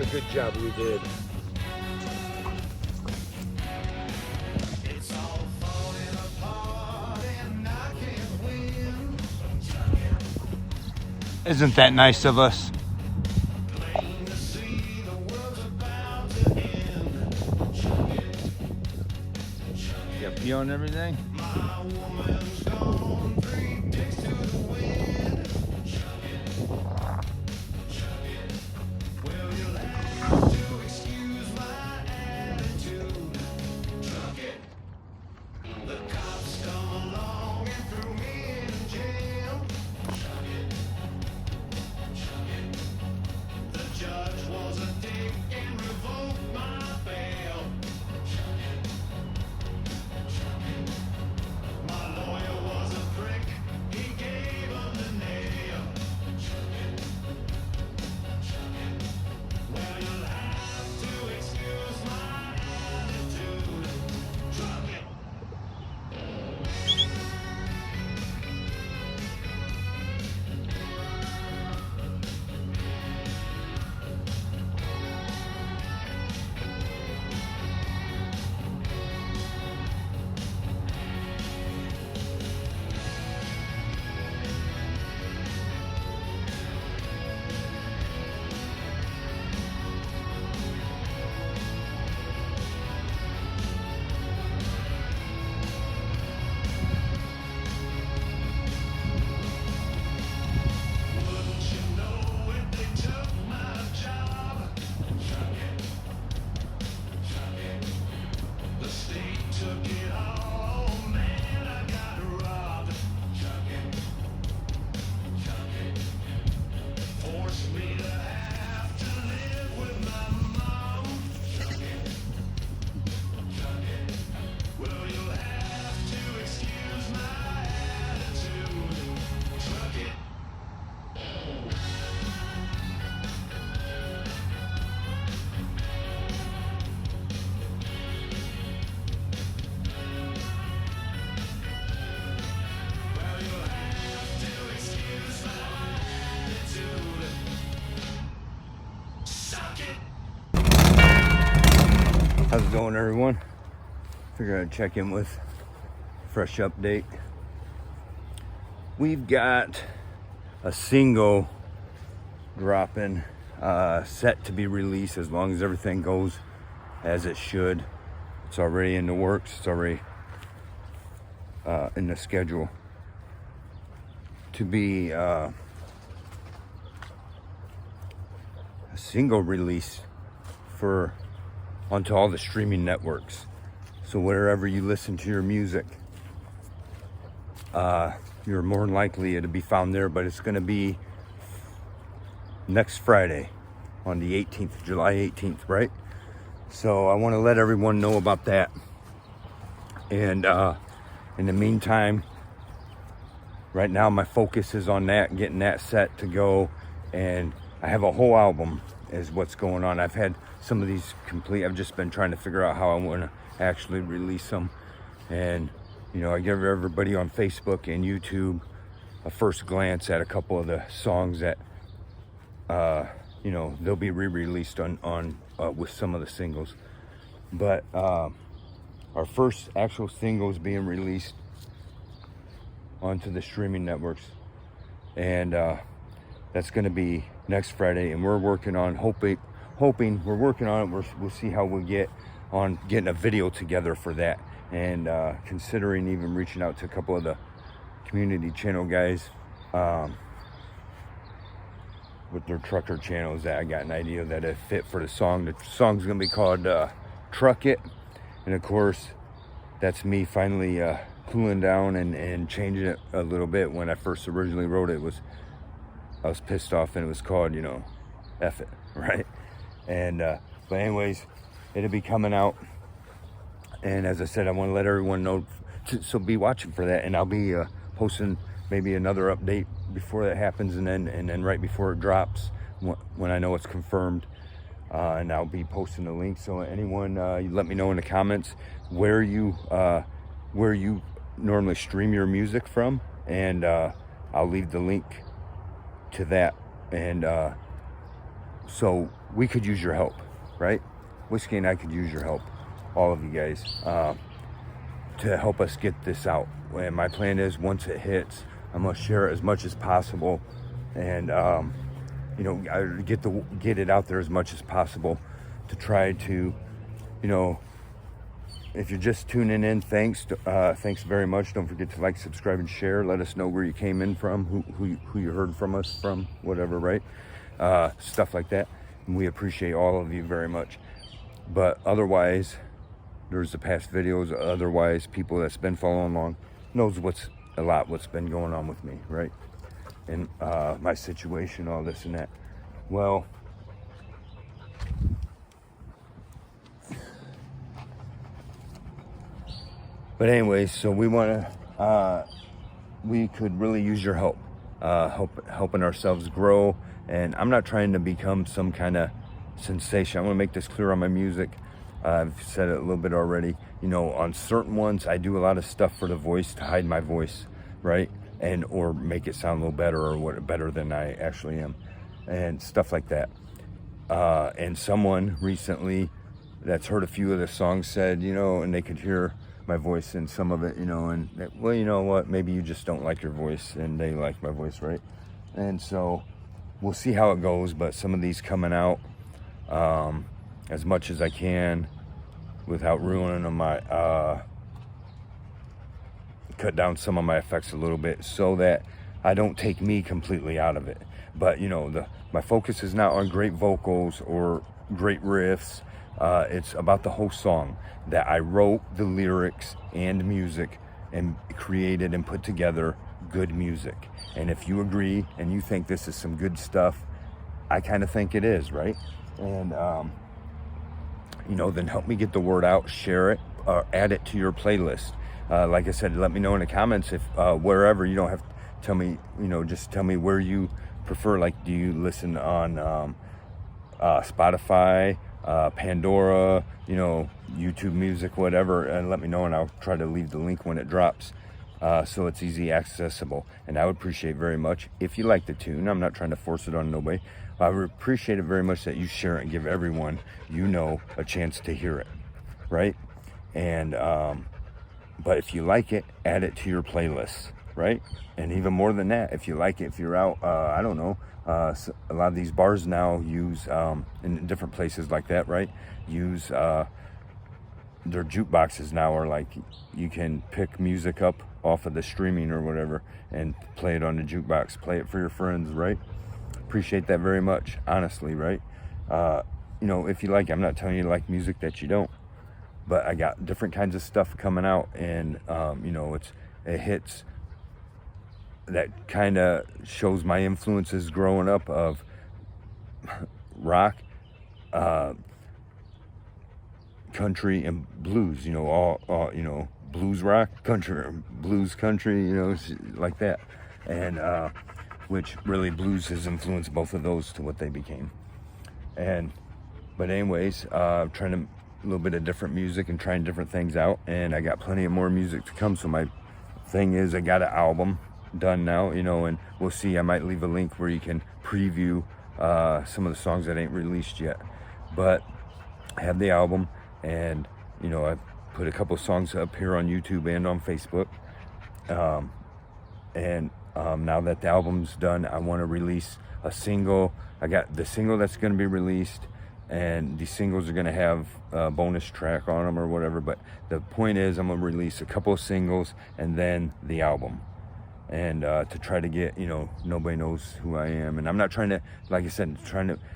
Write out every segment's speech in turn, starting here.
a good job we did. Isn't that nice of us? Yep, you on everything? How's it going, everyone? Figured I'd check in with a fresh update. We've got a single dropping, set to be released as long as everything goes as it should. It's already in the works. It's already in the schedule to be a single release for onto all the streaming networks. So wherever you listen to your music, you're more than likely to be found there, but it's going to be next Friday on the 18th, July 18th, right? So I want to let everyone know about that. And in the meantime, right now my focus is on that, getting that set to go. And I have a whole album is what's going on. I've had some of these complete. I've just been trying to figure out how I want to actually release them. And, you know, I give everybody on Facebook and YouTube a first glance at a couple of the songs that, you know, they'll be re-released on with some of the singles. But our first actual single is being released onto the streaming networks. And that's going to be next Friday. And we're working on hoping we're working on it. We'll see how we get on getting a video together for that, and considering even reaching out to a couple of the community channel guys with their trucker channels that I got an idea that it fit for the song. The song's gonna be called Truck It, and of course that's me finally cooling down and changing it a little bit. When I first originally wrote it, I was pissed off and it was called, you know, F It, right? And but anyways, it'll be coming out, and as I said, I want to let everyone know so be watching for that. And I'll be posting maybe another update before that happens, and then right before it drops when I know it's confirmed, and I'll be posting the link. So anyone, you let me know in the comments where you normally stream your music from, and I'll leave the link to that. And So we could use your help, right? Whiskey and I could use your help, all of you guys, to help us get this out. And my plan is, once it hits, I'm gonna share it as much as possible, and you know, get it out there as much as possible to try to, you know, if you're just tuning in, thanks very much. Don't forget to like, subscribe, and share. Let us know where you came in from, who you heard from us from, whatever, right? Stuff like that. And we appreciate all of you very much. But otherwise, there's the past videos. Otherwise, people that's been following along knows what's been going on with me, right? And my situation, all this and that. Well, but anyways, so we could really use your help, helping ourselves grow. And I'm not trying to become some kind of sensation. I want to make this clear on my music. I've said it a little bit already. You know, on certain ones, I do a lot of stuff for the voice to hide my voice, right? And or make it sound a little better, or better than I actually am, and stuff like that. And someone recently that's heard a few of the songs said, you know, and they could hear my voice in some of it, you know, and well, you know what, maybe you just don't like your voice and they like my voice, right? And so we'll see how it goes, but some of these coming out as much as I can without ruining my cut down some of my effects a little bit, so that I don't take me completely out of it. But you know, my focus is not on great vocals or great riffs. It's about the whole song, that I wrote the lyrics and music and created and put together good music. And if you agree and you think this is some good stuff, I kind of think it is, right? And you know, then help me get the word out, share it, add it to your playlist. Like I said, let me know in the comments if wherever. You don't have to tell me, you know, just tell me where you prefer. Like, do you listen on Spotify, Pandora, you know, YouTube Music, whatever, and let me know, and I'll try to leave the link when it drops, so it's easy accessible. And I would appreciate very much if you like the tune. I'm not trying to force it on nobody. I would appreciate it very much that you share it and give everyone you know a chance to hear it, right? And but if you like it, add it to your playlist, right? And even more than that, if you like it, if you're out, I don't know, a lot of these bars now use, in different places like that, right? Use their jukeboxes now are like, you can pick music up off of the streaming or whatever and play it on the jukebox, play it for your friends, right? Appreciate that very much, honestly, right? You know, if you like it, I'm not telling you to like music that you don't, but I got different kinds of stuff coming out, and you know, it hits that kind of shows my influences growing up of rock, country, and blues. You know, all you know, blues rock, country, blues country. You know, like that, and which really blues has influenced both of those to what they became. But anyways, trying to a little bit of different music and trying different things out, and I got plenty of more music to come. So my thing is, I got an album done now, you know, and we'll see. I might leave a link where you can preview some of the songs that ain't released yet, but I have the album, and you know, I put a couple songs up here on YouTube and on Facebook, and now that the album's done, I want to release a single. I got the single that's going to be released, and these singles are going to have a bonus track on them or whatever, but the point is, I'm going to release a couple of singles and then the album, and to try to get, you know, nobody knows who I am. And I'm not trying to, like I said,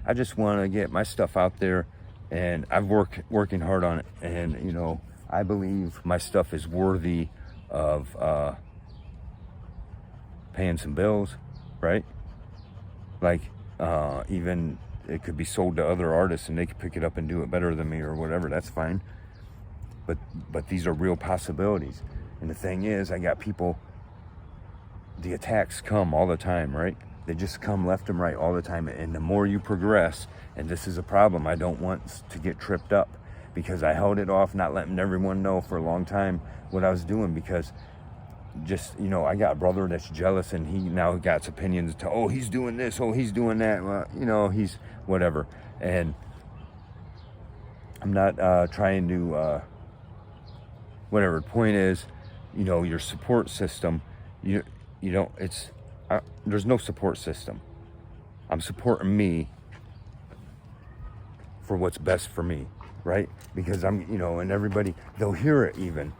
I just want to get my stuff out there, and I've working hard on it, and you know, I believe my stuff is worthy of paying some bills, right? Like even it could be sold to other artists and they could pick it up and do it better than me or whatever. That's fine. But these are real possibilities. And the thing is, I got people, the attacks come all the time, right? They just come left and right all the time. And the more you progress, and this is a problem, I don't want to get tripped up, because I held it off, not letting everyone know for a long time what I was doing, because just, you know, I got a brother that's jealous, and he now got opinions to, oh, he's doing this, oh, he's doing that. Well, you know, he's whatever. And I'm not trying to, whatever. The point is, you know, your support system, you don't, there's no support system. I'm supporting me for what's best for me, right? Because I'm, you know, and everybody, they'll hear it even.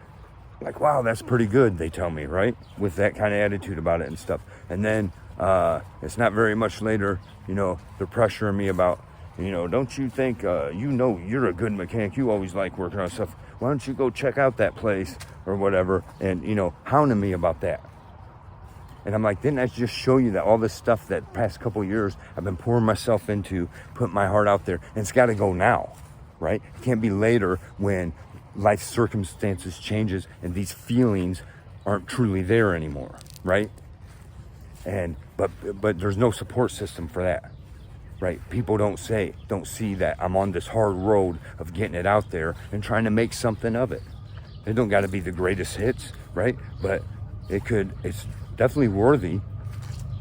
Like, wow, that's pretty good, they tell me, right? With that kind of attitude about it and stuff. And then it's not very much later, you know, they're pressuring me about, you know, don't you think, you know, you're a good mechanic. You always like working on stuff. Why don't you go check out that place or whatever? And, you know, hounding me about that. And I'm like, didn't I just show you that all this stuff that past couple of years I've been pouring myself into, putting my heart out there, and it's got to go now, right? It can't be later when life circumstances changes and these feelings aren't truly there anymore, right? And but there's no support system for that, right? People don't see that I'm on this hard road of getting it out there and trying to make something of it. It don't got to be the greatest hits, right? But it's definitely worthy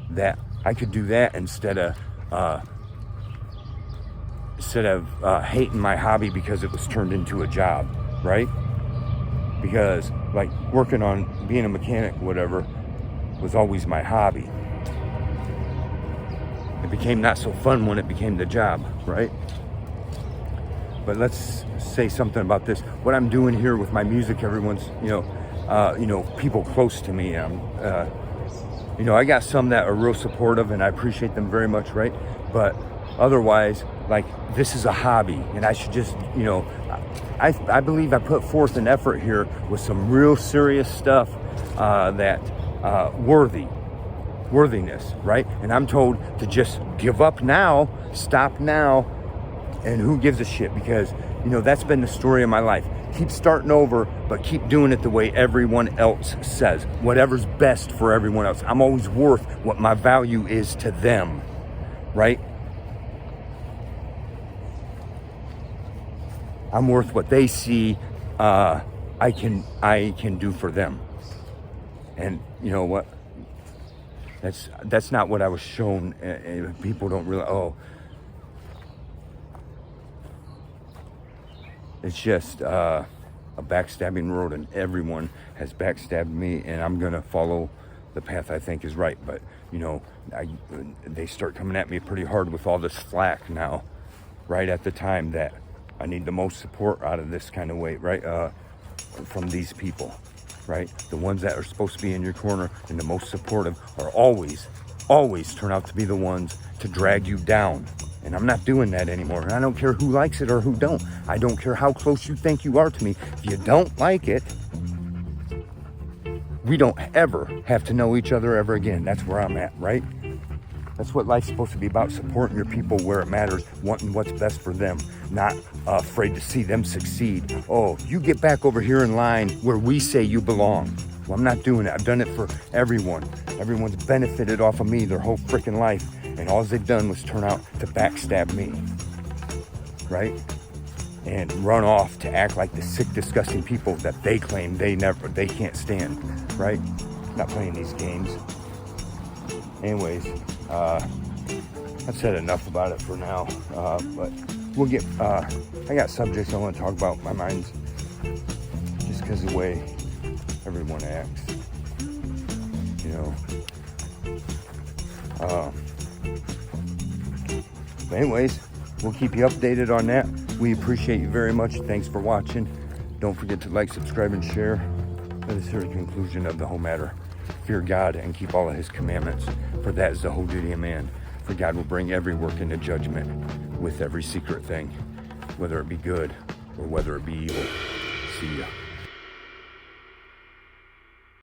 that I could do that instead of hating my hobby because it was turned into a job, right? Because like working on being a mechanic, whatever, was always my hobby. It became not so fun when it became the job, right? But let's say something about this. What I'm doing here with my music, everyone's, people close to me. I got some that are real supportive, and I appreciate them very much, right? But otherwise, like, this is a hobby, and I should just, I believe I put forth an effort here with some real serious stuff worthiness, right? And I'm told to just give up now, stop now, and who gives a shit? Because, that's been the story of my life. Keep starting over, but keep doing it the way everyone else says. Whatever's best for everyone else. I'm always worth what my value is to them, right? I'm worth what they see I can do for them. And you know what? That's not what I was shown. People don't realize, it's just a backstabbing road, and everyone has backstabbed me, and I'm gonna follow the path I think is right. But they start coming at me pretty hard with all this flack now, right at the time that I need the most support out of this kind of way, right? From these people, right? The ones that are supposed to be in your corner and the most supportive are always turn out to be the ones to drag you down. And I'm not doing that anymore. And I don't care who likes it or who don't. I don't care how close you think you are to me. If you don't like it, we don't ever have to know each other ever again. That's where I'm at, right? That's what life's supposed to be about, supporting your people where it matters, wanting what's best for them, not afraid to see them succeed. Oh, you get back over here in line where we say you belong. Well, I'm not doing it. I've done it for everyone. Everyone's benefited off of me their whole freaking life, and all they've done was turn out to backstab me, right? And run off to act like the sick, disgusting people that they claim they can't stand, right? Not playing these games. Anyways, I've said enough about it for now, but we'll get, I got subjects I want to talk about. My mind's just because of the way everyone acts, But anyways, we'll keep you updated on that. We appreciate you very much. Thanks for watching. Don't forget to like, subscribe, and share. That is the conclusion of the whole matter. Fear God and keep all of his commandments, for that is the whole duty of man. For God will bring every work into judgment with every secret thing, whether it be good or whether it be evil. See ya.